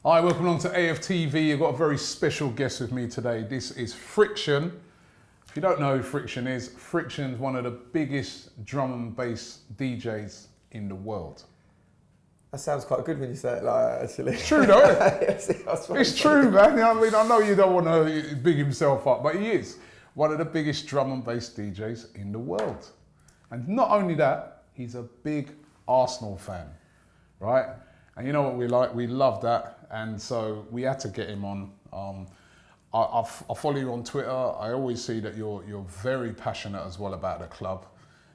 Hi, welcome along to AFTV. You've got a very special guest with me today. This is Friction. If you don't know who Friction is, Friction's one of the biggest drum and bass DJs in the world. That sounds quite good when you say it like that, actually. It's true though. Yes, it's true, man. You know what I mean? I know you don't want to big himself up, but he is one of the biggest drum and bass DJs in the world. And not only that, he's a big Arsenal fan, right? And you know what we like? We love that. And so we had to get him on. I follow you on Twitter. I always see that you're very passionate as well about the club.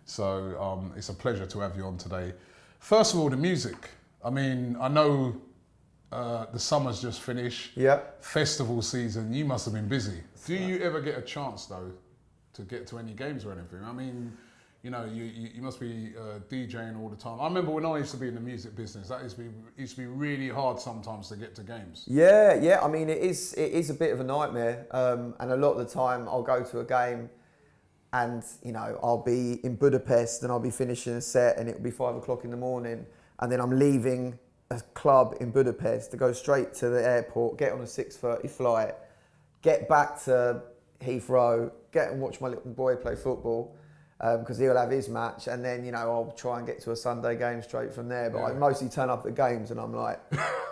So it's a pleasure to have you on today. First of all, the music. I mean, I know the summer's just finished. Yeah. Festival season, you must have been busy. Do you ever get a chance though to get to any games or anything? I mean, you know, you must be DJing all the time. I remember when I used to be in the music business, that used to be really hard sometimes to get to games. Yeah. I mean, it is a bit of a nightmare. And a lot of the time I'll go to a game and, you know, I'll be in Budapest and I'll be finishing a set and it'll be 5 o'clock in the morning. And then I'm leaving a club in Budapest to go straight to the airport, get on a 6:30 flight, get back to Heathrow, get and watch my little boy play football. Because he'll have his match, and then, you know, I'll try and get to a Sunday game straight from there. But yeah. I mostly turn up at games and I'm like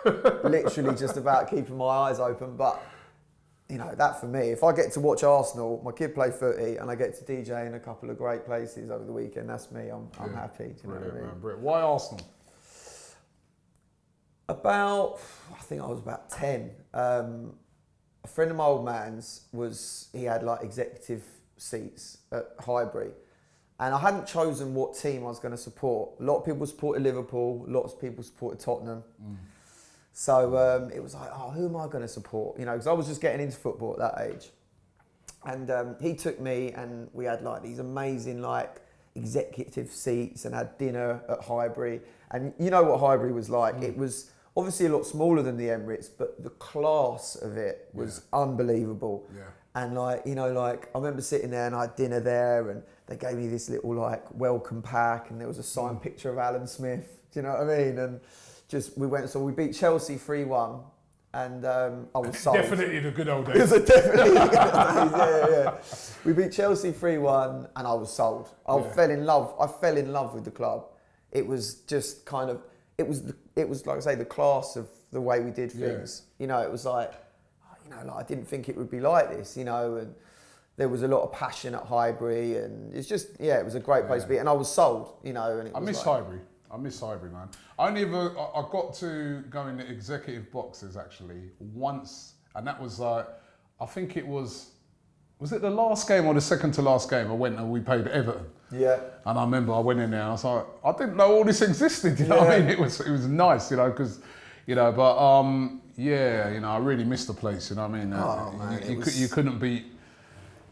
literally just about keeping my eyes open. But, you know, that for me, if I get to watch Arsenal, my kid play footy, and I get to DJ in a couple of great places over the weekend, that's me. I'm happy. Do you know what I mean? Brilliant. Why Arsenal? I think I was about 10. A friend of my old man's he had like executive seats at Highbury. And I hadn't chosen what team I was going to support. A lot of people supported Liverpool, lots of people supported Tottenham. So it was like, oh, who am I going to support? You know, because I was just getting into football at that age. And he took me, and we had like these amazing like executive seats and had dinner at Highbury. And you know what Highbury was like? It was obviously a lot smaller than the Emirates, but the class of it was unbelievable. Yeah. And like, you know, like I remember sitting there and I had dinner there and they gave me this little like welcome pack and there was a signed picture of Alan Smith. Do you know what I mean? And we beat Chelsea 3-1 and I was sold. Definitely the good old days. It was definitely the good days, yeah. We beat Chelsea 3-1 and I was sold. I fell in love with the club. It was just kind of, it was like I say, the class of the way we did things. You know, it was like, like I didn't think it would be like this, you know, and there was a lot of passion at Highbury, and it's just, it was a great place to be, and I was sold, you know. And I miss Highbury, man. I got to go in the executive boxes actually once, and that was like, I think it was it the last game or the second to last game I went and we played Everton. Yeah. And I remember I went in there and I was like, I didn't know all this existed, you know what I mean? It was nice, you know, because, you know, but yeah, you know, I really missed the place, you know what I mean? Oh, man, you couldn't beat,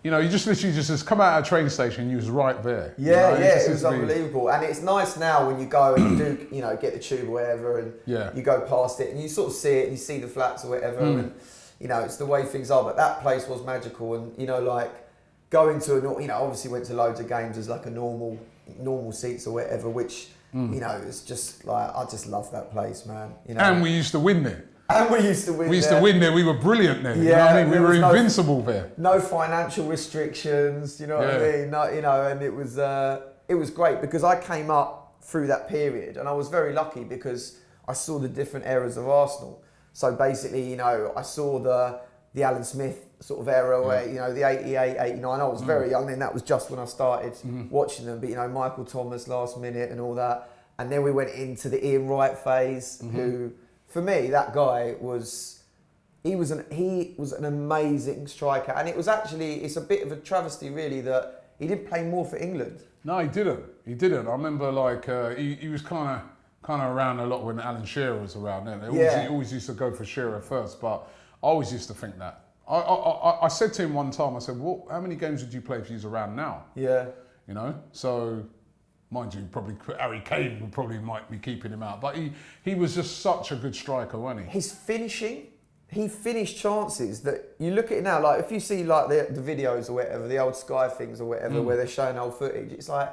you know, you just literally just come out of a train station, you was right there. Yeah, you know? it was unbelievable. And it's nice now when you go and you do, you know, get the tube or whatever, and you go past it and you sort of see it and you see the flats or whatever, and, you know, it's the way things are. But that place was magical, and, you know, like going to you know, obviously went to loads of games as like a normal seats or whatever, which, you know, it's just like, I just love that place, man. You know? And we used to win there. And we used to win there. We were brilliant there. Yeah, you know what I mean? We were invincible there. No financial restrictions, you know what I mean? No, you know, and it was great because I came up through that period and I was very lucky because I saw the different eras of Arsenal. So basically, you know, I saw the Alan Smith sort of era where, you know, the 88, 89, I was very young then, that was just when I started watching them. But, you know, Michael Thomas last minute and all that. And then we went into the Ian Wright phase, who... For me, that guy was an amazing striker, and it's a bit of a travesty really that he didn't play more for England. No, he didn't. I remember like he was kind of around a lot when Alan Shearer was around then. He always used to go for Shearer first, but I always used to think that. I said to him one time, I said, "Well, how many games would you play if he was around now?" Yeah. You know, so. Mind you, probably Harry Kane would probably might be keeping him out, but he was just such a good striker, wasn't he? His finishing, he finished chances that you look at it now, like if you see like the videos or whatever, the old Sky things or whatever, where they're showing old footage, it's like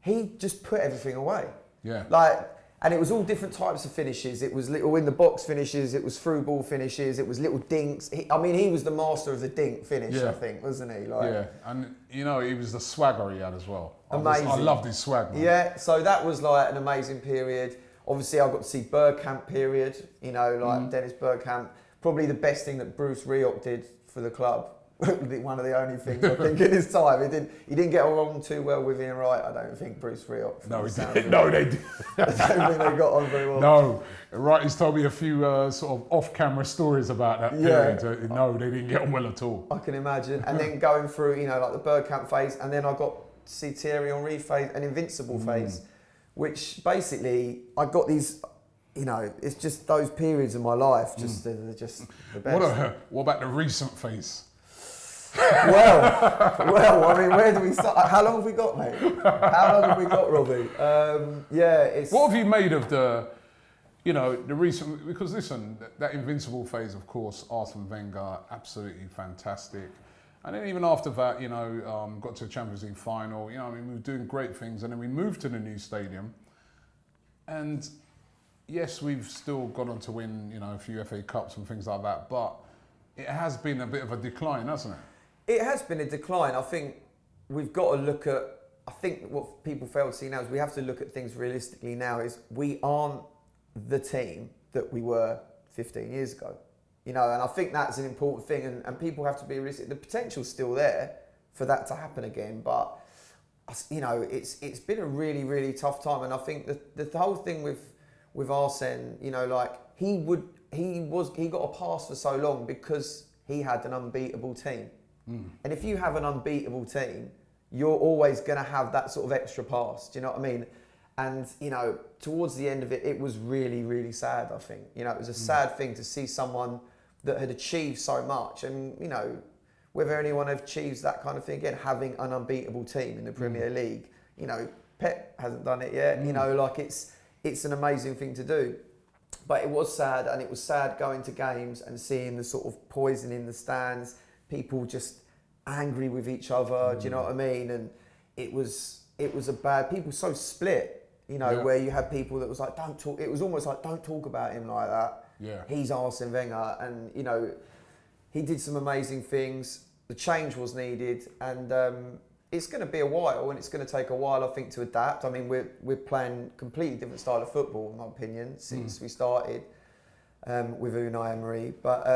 he just put everything away. Yeah. Like, And it was all different types of finishes. It was little in the box finishes, it was through ball finishes, it was little dinks. He was the master of the dink finish, I think, wasn't he? Yeah, and he was the swagger he had as well. Amazing. I loved his swag, man. Yeah, so that was like an amazing period. Obviously, I got to see Bergkamp period, Dennis Bergkamp. Probably the best thing that Bruce Rioch did for the club. One of the only things I think in his time. He didn't get along too well with Ian Wright, I don't think, Bruce Rioch. No, he didn't. No, they did. I don't think they got on very well. No, Wright told me a few sort of off-camera stories about that period. No, they didn't get on well at all. I can imagine. And then going through, like the Bergkamp phase, and then I got to see Thierry Henry phase, an Invincible phase, which basically I got these. It's just those periods of my life. They're just the best. What about the recent phase? well, I mean, where do we start? How long have we got, mate? How long have we got, Robbie? What have you made of the recent? Because listen, that Invincible phase, of course, Arsene Wenger, absolutely fantastic. And then even after that, got to a Champions League final. We were doing great things, and then we moved to the new stadium. And yes, we've still gone on to win, a few FA Cups and things like that, but it has been a bit of a decline, hasn't it? It has been a decline. I think we've got to look at, I think what people fail to see now is we have to look at things realistically now is we aren't the team that we were 15 years ago. And I think that's an important thing and people have to be realistic. The potential's still there for that to happen again, but it's been a really, really tough time. And I think the whole thing with Arsene, he got a pass for so long because he had an unbeatable team. And if you have an unbeatable team, you're always going to have that sort of extra pass. Do you know what I mean? And, towards the end of it, it was really, really sad, I think. It was a sad thing to see someone that had achieved so much. And, whether anyone achieves that kind of thing again, having an unbeatable team in the Premier League, Pep hasn't done it yet. It's an amazing thing to do. But it was sad, and it was sad going to games and seeing the sort of poison in the stands, people just angry with each other, do you know what I mean? And it was a bad, people so split, where you had people that was like, don't talk, it was almost like, don't talk about him like that. Yeah. He's Arsene Wenger, and he did some amazing things, the change was needed, and it's going to be a while, and it's going to take a while, I think, to adapt. I mean, we're playing a completely different style of football, in my opinion, since we started with Unai Emery, but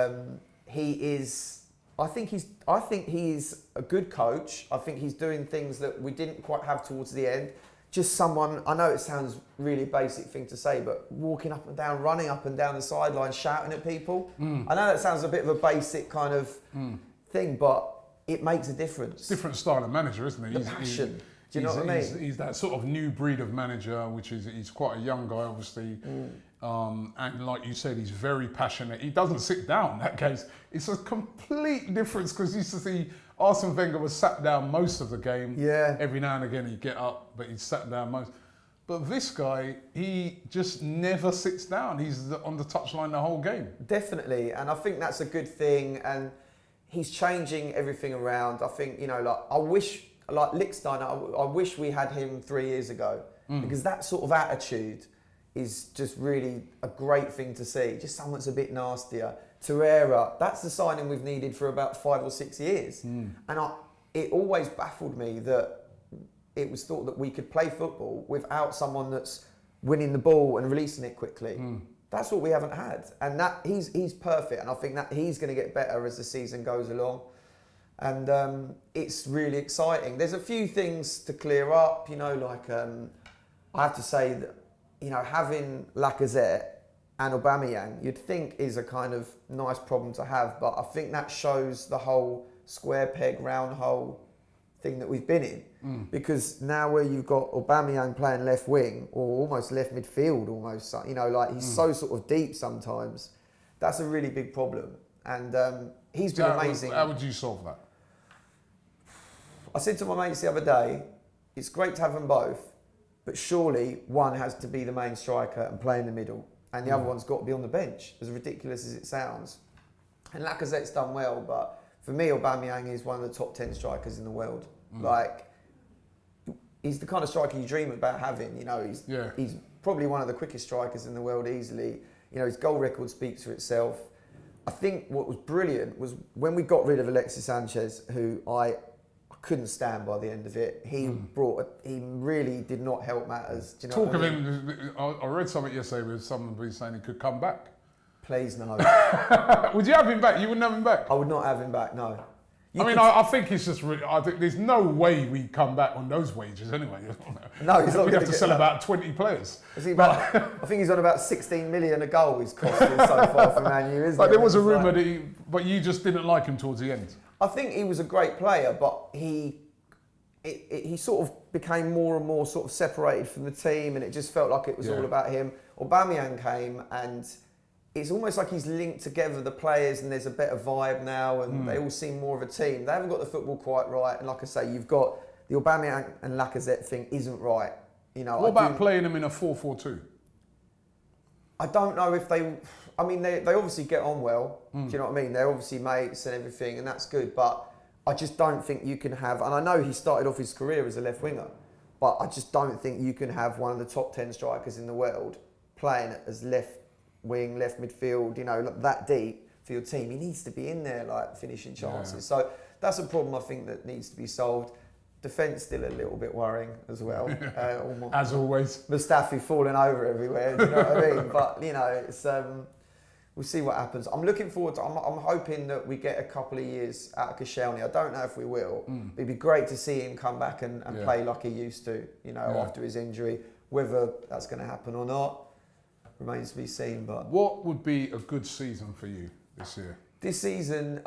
I think he's a good coach. I think he's doing things that we didn't quite have towards the end. Just someone, I know it sounds really basic thing to say, but walking up and down, running up and down the sideline, shouting at people. I know that sounds a bit of a basic kind of thing, but it makes a difference. Different style of manager, isn't he? The passion. Do you know what I mean? He's that sort of new breed of manager, which is he's quite a young guy, obviously. And like you said, he's very passionate. He doesn't sit down in that case. It's a complete difference because you used to see Arsene Wenger was sat down most of the game. Yeah. Every now and again he'd get up, but he'd sat down most. But this guy, he just never sits down. He's on the touchline the whole game. Definitely, and I think that's a good thing. And he's changing everything around. I think, I wish, like Lichtsteiner, I wish we had him 3 years ago because that sort of attitude is just really a great thing to see. Just someone that's a bit nastier. Torreira, that's the signing we've needed for about 5 or 6 years. And it always baffled me that it was thought that we could play football without someone that's winning the ball and releasing it quickly. That's what we haven't had. And that he's perfect. And I think that he's going to get better as the season goes along. And it's really exciting. There's a few things to clear up, I have to say that, having Lacazette and Aubameyang, you'd think is a kind of nice problem to have, but I think that shows the whole square peg, round hole thing that we've been in. Because now where you've got Aubameyang playing left wing, or almost left midfield almost, he's so sort of deep sometimes, that's a really big problem. And he's been amazing. How would you solve that? I said to my mates the other day, it's great to have them both, but surely one has to be the main striker and play in the middle, and the other one's got to be on the bench, as ridiculous as it sounds. And Lacazette's done well, but for me, Aubameyang is one of the top 10 strikers in the world. he's the kind of striker you dream about having. You know, Yeah. he's probably one of the quickest strikers in the world easily. You know, his goal record speaks for itself. I think what was brilliant was when we got rid of Alexis Sanchez, who I couldn't stand by the end of it. He really did not help matters. Do you know Talk what of I mean? him, I read something yesterday with someone saying he could come back. Please no. Would you have him back? You wouldn't have him back? I would not have him back. No. I think it's just. I think there's no way we come back on those wages anyway. No, he's not. We'd have to sell about 20 players. I think he's on about 16 million a goal. He's costing so far for Man U, isn't it? But there was a rumour that but you just didn't like him towards the end. I think he was a great player, but he sort of became more and more sort of separated from the team, and it just felt like it was all about him. Aubameyang came, and it's almost like he's linked together the players, and there's a better vibe now, and they all seem more of a team. They haven't got the football quite right, and like I say, you've got the Aubameyang and Lacazette thing isn't right. You know, what about playing them in a 4-4-2? I don't know if they. I mean, they obviously get on well. Do you know what I mean? They're obviously mates and everything, and that's good. But I just don't think you can have. And I know he started off his career as a left winger, but I just don't think you can have one of the top 10 strikers in the world playing as left wing, left midfield. You know, like that deep for your team. He needs to be in there, like finishing chances. Yeah. So that's a problem I think that needs to be solved. Defence still a little bit worrying as well. As always. Mustafi falling over everywhere, do you know what I mean? But, you know, it's we'll see what happens. I'm looking forward to I'm hoping that we get a couple of years out of Koscielny. I don't know if we will. But it'd be great to see him come back and play like he used to, you know, after his injury. Whether that's going to happen or not remains to be seen. But what would be a good season for you this year? This season,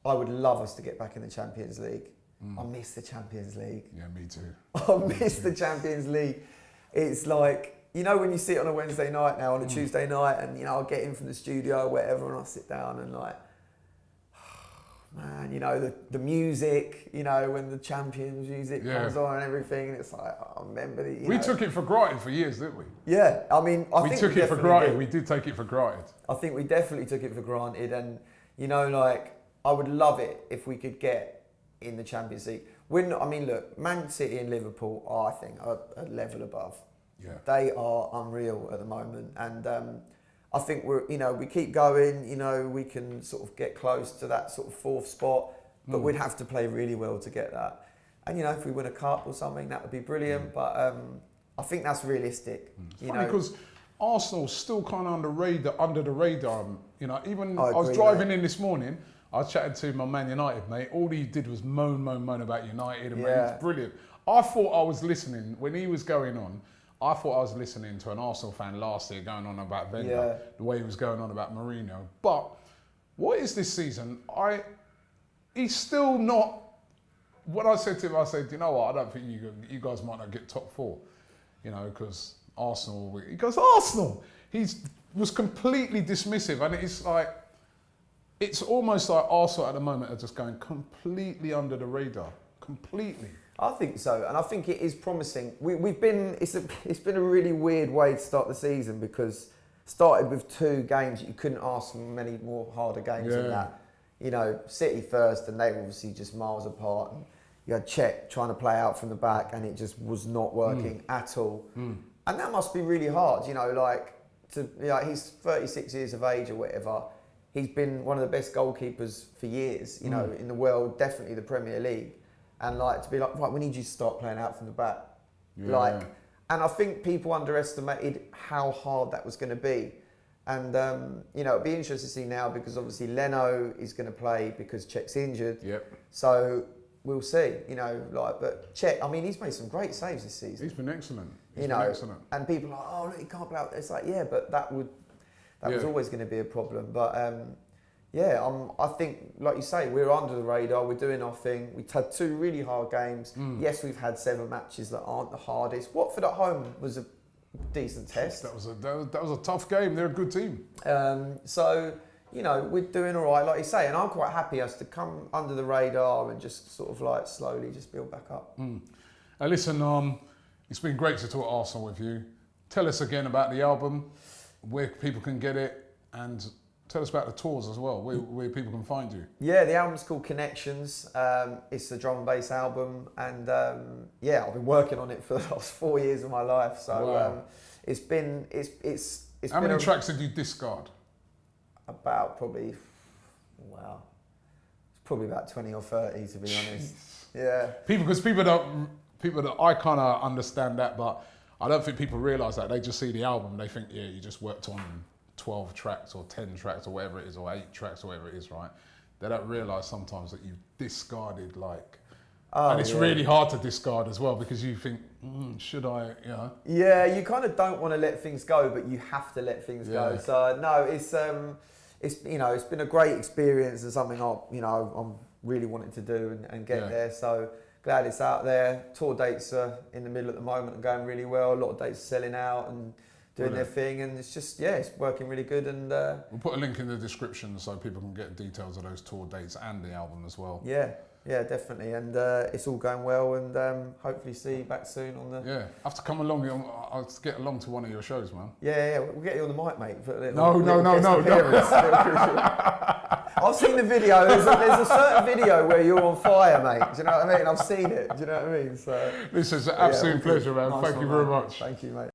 I would love us to get back in the Champions League. I miss the Champions League. Yeah, me too. I miss the Champions League. It's like, you know, when you sit on a Wednesday night now, on a Tuesday night, and, you know, I'll get in from the studio or whatever, and I'll sit down and like, man, you know, the music, you know, when the Champions music comes on and everything, and it's like, I remember the... We took it for granted for years, didn't we? Yeah, I mean, I think we took it for granted. We did take it for granted. I think we definitely took it for granted, and, you know, like, I would love it if we could get in the Champions League. Look, Man City and Liverpool are, I think, a level above. Yeah. They are unreal at the moment, and I think we keep going. You know, we can sort of get close to that sort of fourth spot, but we'd have to play really well to get that. And you know, if we win a cup or something, that would be brilliant. But I think that's realistic. It's funny because Arsenal's still kind of under the radar. You know, even I was agree, driving in this morning. I chatted to my Man United mate. All he did was moan about United, and it was brilliant. I thought I was listening when he was going on. I thought I was listening to an Arsenal fan last year going on about Wenger, the way he was going on about Mourinho. But what is this season? He's still not. When I said to him, I said, you know what? I don't think you guys might not get top four. You know, because Arsenal. He goes, Arsenal. He was completely dismissive, and it's like. It's almost like Arsenal at the moment are just going completely under the radar, completely. I think so, and I think it is promising. It's been a really weird way to start the season because started with 2 games. You couldn't ask for many more harder games than that. You know, City first, and they were obviously just miles apart. And you had Cech trying to play out from the back, and it just was not working at all. And that must be really hard. You know, he's 36 years of age or whatever. He's been one of the best goalkeepers for years, you know, in the world, definitely the Premier League. And like to be like, right, we need you to start playing out from the back. And I think people underestimated how hard that was going to be. And, you know, it'd be interesting to see now because obviously Leno is going to play because Cech's injured. So we'll see, you know, but Cech, I mean, he's made some great saves this season. He's been excellent. Excellent. And people are like, oh, look, he can't play out. It's like, yeah, but that was always going to be a problem. But I think, like you say, we're under the radar. We're doing our thing. We've had 2 really hard games. Yes, we've had 7 matches that aren't the hardest. Watford at home was a decent test. That was a tough game. They're a good team. So, you know, we're doing all right, like you say. And I'm quite happy us to come under the radar and just sort of like slowly just build back up. Listen, it's been great to talk Arsenal with you. Tell us again about the album, where people can get it, and Tell us about the tours as well, where people can find you. Yeah, the album's called Connections. It's a drum and bass album, and yeah, I've been working on it for the last 4 years of my life. So Wow. it's been How many tracks did you discard? About probably, wow, it's probably about 20 or 30 to be honest. Yeah. People that I kind of understand that, but I don't think people realise that. They just see the album, they think, yeah, you just worked on 12 tracks or 10 tracks or whatever it is, or 8 tracks or whatever it is, right? They don't realise sometimes that you've discarded like, and it's really hard to discard as well because you think, should I, you know? Yeah, you kind of don't want to let things go, but you have to let things go. So no, it's you know, it's been a great experience and something I'm really wanting to do and get there. So glad it's out there. Tour dates are in the middle at the moment and going really well. A lot of dates selling out and doing their thing, and it's just it's working really good. And we'll put a link in the description so people can get details of those tour dates and the album as well. Yeah, definitely, and it's all going well, and hopefully see you back soon on the. Yeah, I have to come along. I'll get along to one of your shows, man. Yeah, we'll get you on the mic, mate. No. I've seen the video. There's a certain video where you're on fire, mate. Do you know what I mean? I've seen it. Do you know what I mean? So this is an absolute pleasure, man. Nice Thank you very much. Thank you, mate.